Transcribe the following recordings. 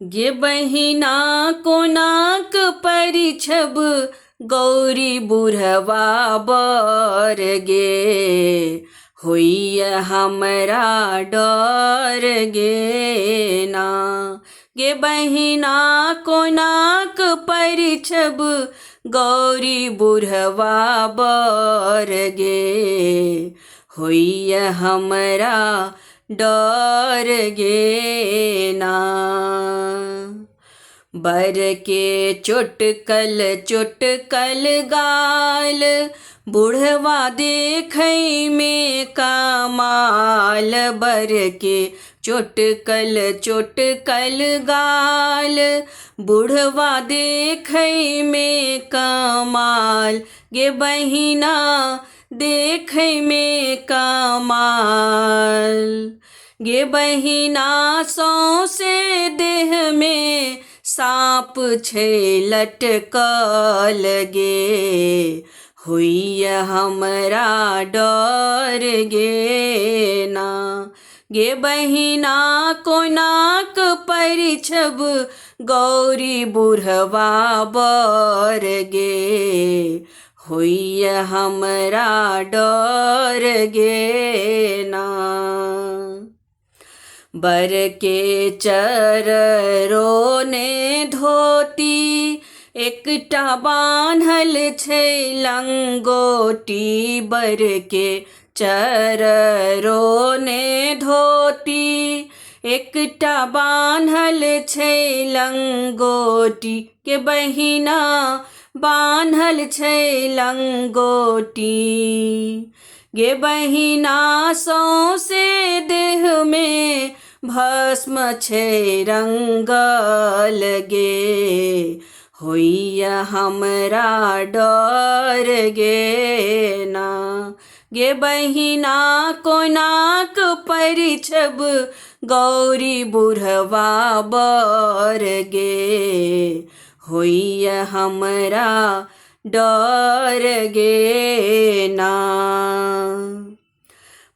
गे बहिना कोनाक परिछब गौरी बुढ़वा बर गे होइय हमरा डर गे ना। गे बहिना कोनाक परिछब गौरी बुढ़वा बर गे होइय हमरा डर गे ना। बर के चोटकल चोटकल गाल बुढ़वा देखै में कमाल। बर के चोटकल चोटकल गाल बुढ़वा देखै में कमाल। गे बहिना देखै में कमाल। गे बहिना सौंसे देह में साँप छै लटकल गे होइय हमरा डर गे ना। गे बहिना कोनाक परिछब गौरी बुढ़वा बर गे होइय हमरा डर गे ना। बर के चररोने धोती एकटा बान्हल छै लंगोटी। बर के चररोने धोती एकटा बान्हल छै लंगोटी। के बहिना बान्हल छै लंगोटी। गे बहिना सौंसे देह में भस्म छै रंगल गे होइय हमरा डर गे ना। गे बहिना कोनाक परिछब गौरी बुढ़वा बर गे होइय हमरा डर गे ना।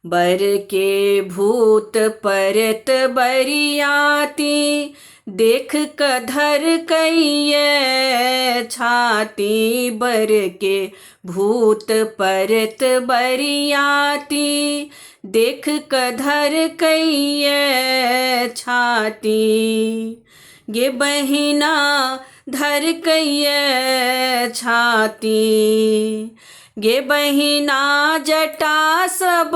बर के भूत परत बरियाती देख क धर कैये छाती। बर के भूत परत बरियाती देख क धर कैये छाती। गे बहिना धर कैये छाती। गे बहिना जटा सब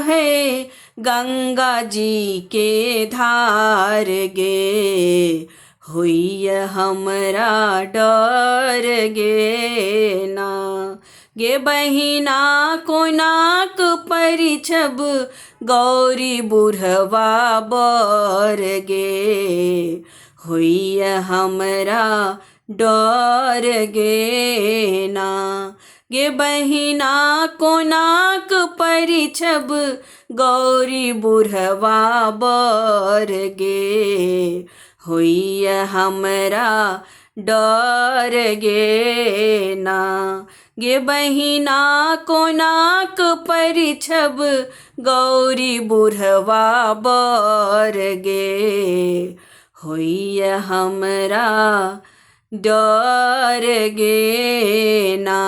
है गंगा जी के धार गे होइय हमरा डर गे ना। गे बहिना कोनाक परिछब गौरी बुढ़वा बर गे होइय हमरा डर गे ना। गे बहिना कोनाक परिछब गौरी बुढ़वा बर गे होइय हमरा डर गे ना। गे बहिना कोनाक परिछब गौरी बुढ़वा बर गे होइय हमरा डर गे ना।